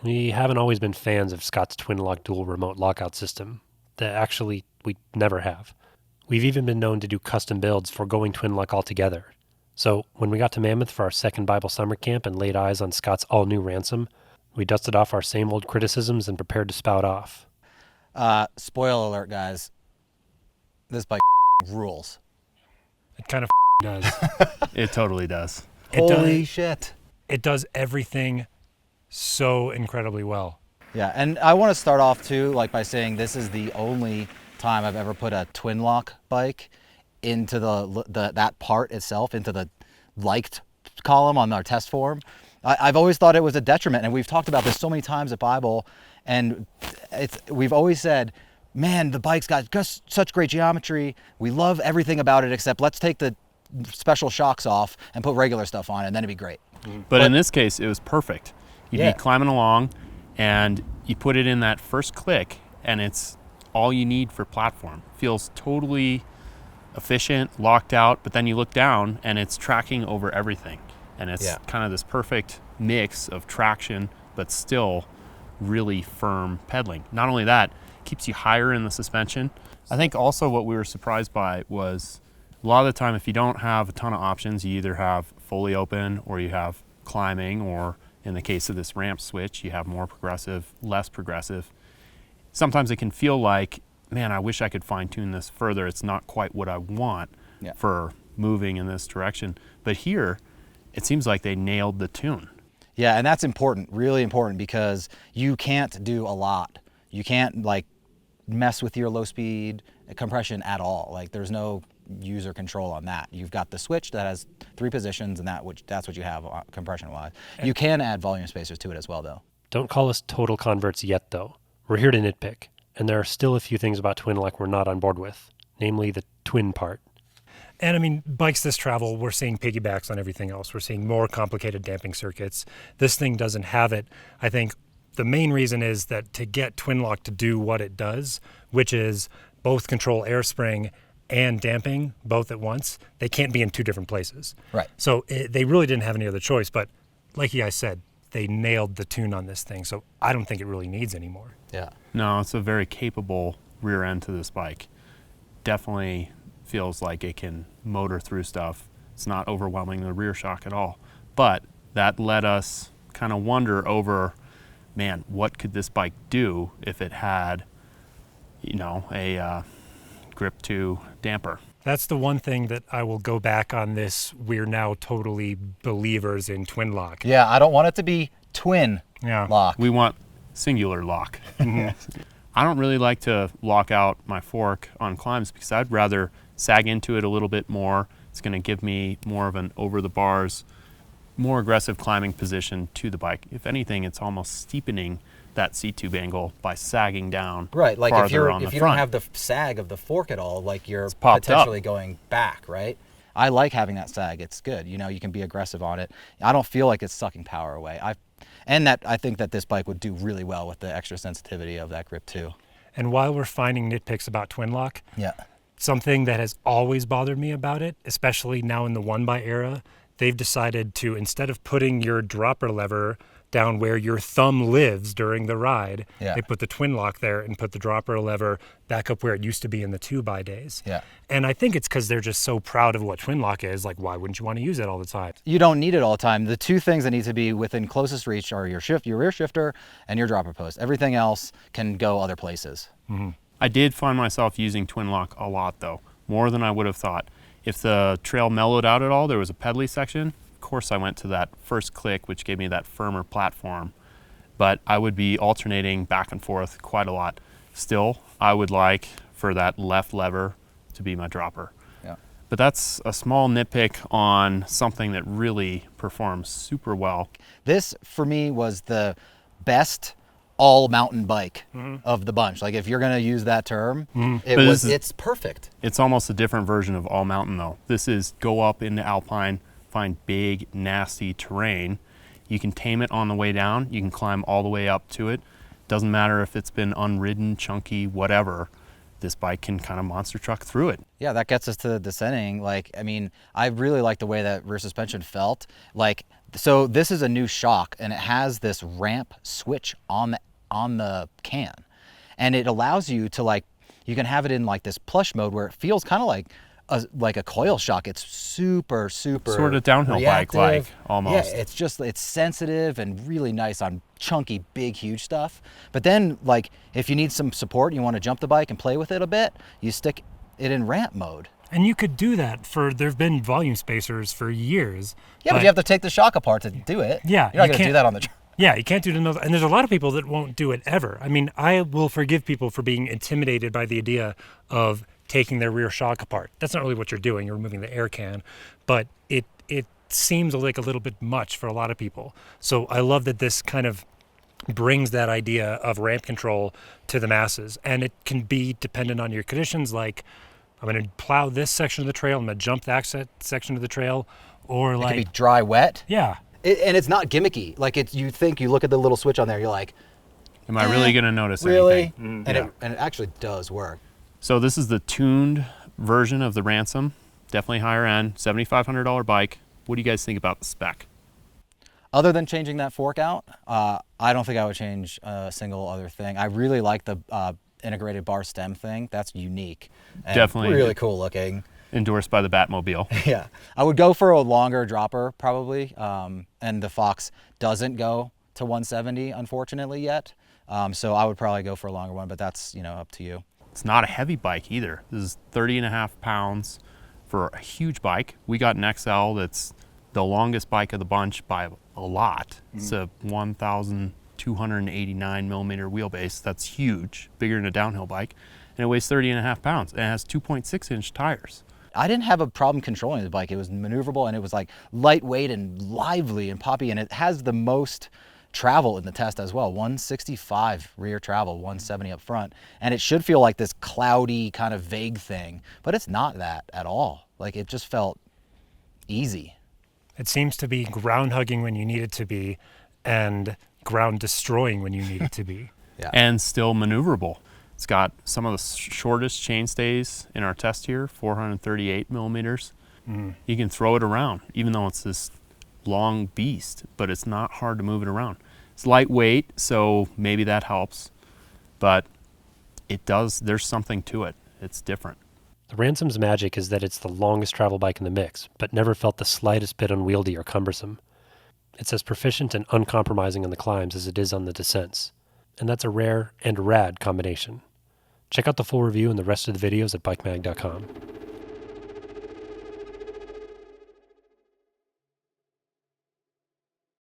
We haven't always been fans of Scott's Twinloc dual remote lockout system. That actually, we never have. We've even been known to do custom builds foregoing Twinloc altogether. So when we got to Mammoth for our second Bible summer camp and laid eyes on Scott's all-new Ransom, we dusted off our same old criticisms and prepared to spout off. Spoiler alert, guys. This bike rules. It kind of does. It totally does. Holy shit. It does everything so incredibly well. Yeah, and I want to start off too, like by saying this is the only time I've ever put a Twinloc bike into that part itself, into the liked column on our test form. I've always thought it was a detriment, and we've talked about this so many times at Bible, and we've always said, man, the bike's got just such great geometry. We love everything about it, except let's take the special shocks off and put regular stuff on, and then it'd be great. But in this case, it was perfect. You'd Yeah. be climbing along, and you put it in that first click, and it's all you need for platform. Feels totally efficient, locked out, but then you look down, and it's tracking over everything. And it's kind of this perfect mix of traction, but still really firm pedaling. Not only that, keeps you higher in the suspension. I think also what we were surprised by was a lot of the time if you don't have a ton of options, you either have fully open or you have climbing, or in the case of this ramp switch, you have more progressive, less progressive. Sometimes it can feel like, man, I wish I could fine tune this further. It's not quite what I want for moving in this direction. But here, it seems like they nailed the tune. Yeah, and that's important, really important, because you can't do a lot. You can't like mess with your low speed compression at all. Like there's no user control on that. You've got the switch that has 3 positions, and that's what you have compression wise. You can add volume spacers to it as well though. Don't call us total converts yet, though. We're here to nitpick, and there are still a few things about Twinloc we're not on board with, namely the twin part. And I mean, bikes this travel, we're seeing piggybacks on everything else. We're seeing more complicated damping circuits. This thing doesn't have it. I think the main reason is that to get Twinloc to do what it does, which is both control air spring and damping both at once, they can't be in 2 different places. Right. So they really didn't have any other choice. But like you guys said, they nailed the tune on this thing. So I don't think it really needs any more. Yeah. No, it's a very capable rear end to this bike. Definitely feels like it can motor through stuff. It's not overwhelming the rear shock at all. But that let us kind of wonder over, man, what could this bike do if it had, you know, a Grip 2 damper? That's the one thing that I will go back on this. We're now totally believers in Twinloc. Yeah, I don't want it to be twin lock. We want singular lock. I don't really like to lock out my fork on climbs because I'd rather sag into it a little bit more. It's going to give me more of an over the bars, more aggressive climbing position to the bike. If anything, it's almost steepening that seat-tube angle by sagging down. Right, like if you front. don't have the sag of the fork at all, like you're popped potentially up. Going back, right? I like having that sag. It's good. You know, you can be aggressive on it. I don't feel like it's sucking power away. I think that this bike would do really well with the extra sensitivity of that Grip 2. And while we're finding nitpicks about Twinloc, Yeah. something that has always bothered me about it, especially now in the 1x era, they've decided to, instead of putting your dropper lever down where your thumb lives during the ride, they put the Twinloc there and put the dropper lever back up where it used to be in the 2x days. Yeah. And I think it's because they're just so proud of what Twinloc is. Like, why wouldn't you want to use it all the time? You don't need it all the time. The 2 things that need to be within closest reach are your rear shifter and your dropper post. Everything else can go other places. Mm-hmm. I did find myself using Twinloc a lot though, more than I would have thought. If the trail mellowed out at all, there was a pedally section. Of course, I went to that first click, which gave me that firmer platform, but I would be alternating back and forth quite a lot. Still, I would like for that left lever to be my dropper. Yeah. But that's a small nitpick on something that really performs super well. This, for me, was the best all mountain bike of the bunch. Like if you're going to use that term, it's perfect. It's almost a different version of all mountain though. This is go up into alpine, find big, nasty terrain. You can tame it on the way down. You can climb all the way up to it. Doesn't matter if it's been unridden, chunky, whatever. This bike can kind of monster truck through it. Yeah, that gets us to the descending. Like, I mean, I really like the way that rear suspension felt. Like, So this is a new shock, and it has this ramp switch on the can, and it allows you to like, you can have it in like this plush mode where it feels kind of like a coil shock. It's super Sort of downhill bike like almost. Yeah, it's sensitive and really nice on chunky, big, huge stuff. But then like if you need some support, you want to jump the bike and play with it a bit, you stick it in ramp mode. And you could do that there've been volume spacers for years. Yeah, but you have to take the shock apart to do it. Yeah, you're not going to do that on the Yeah, you can't do it in the, and there's a lot of people that won't do it ever. I mean, I will forgive people for being intimidated by the idea of taking their rear shock apart. That's not really what you're doing. You're removing the air can, but it seems like a little bit much for a lot of people. So I love that this kind of brings that idea of ramp control to the masses, and it can be dependent on your conditions. Like, I'm going to plow this section of the trail, I'm going to jump that section of the trail, or like it could be dry, wet. Yeah. And it's not gimmicky. Like you look at the little switch on there, you're like, am I really going to notice really? anything? And it actually does work. So this is the tuned version of the Ransom, definitely higher end, $7,500 bike. What do you guys think about the spec? Other than changing that fork out, I don't think I would change a single other thing. I really like the integrated bar stem thing. That's unique. And Definitely. really cool looking. Endorsed by the Batmobile. Yeah. I would go for a longer dropper probably. And the Fox doesn't go to 170, unfortunately, yet. So I would probably go for a longer one, but that's, up to you. It's not a heavy bike either. This is 30.5 pounds for a huge bike. We got an XL that's the longest bike of the bunch by a lot. It's a 1,289 millimeter wheelbase. That's huge, bigger than a downhill bike. And it weighs 30.5 pounds. And it has 2.6 inch tires. I didn't have a problem controlling the bike. It was maneuverable, and it was like lightweight and lively and poppy, and it has the most travel in the test as well. 165 rear travel, 170 up front, and it should feel like this cloudy kind of vague thing, but it's not that at all. Like, it just felt easy. It seems to be ground hugging when you need it to be, and ground destroying when you need it to be. Yeah. And still maneuverable. It's got some of the shortest chainstays in our test here, 438 millimeters. You can throw it around, even though it's this long beast, but it's not hard to move it around. It's lightweight, so maybe that helps, but there's something to it. It's different. The Ransom's magic is that it's the longest travel bike in the mix, but never felt the slightest bit unwieldy or cumbersome. It's as proficient and uncompromising on the climbs as it is on the descents, and that's a rare and rad combination. Check out the full review and the rest of the videos at bikemag.com.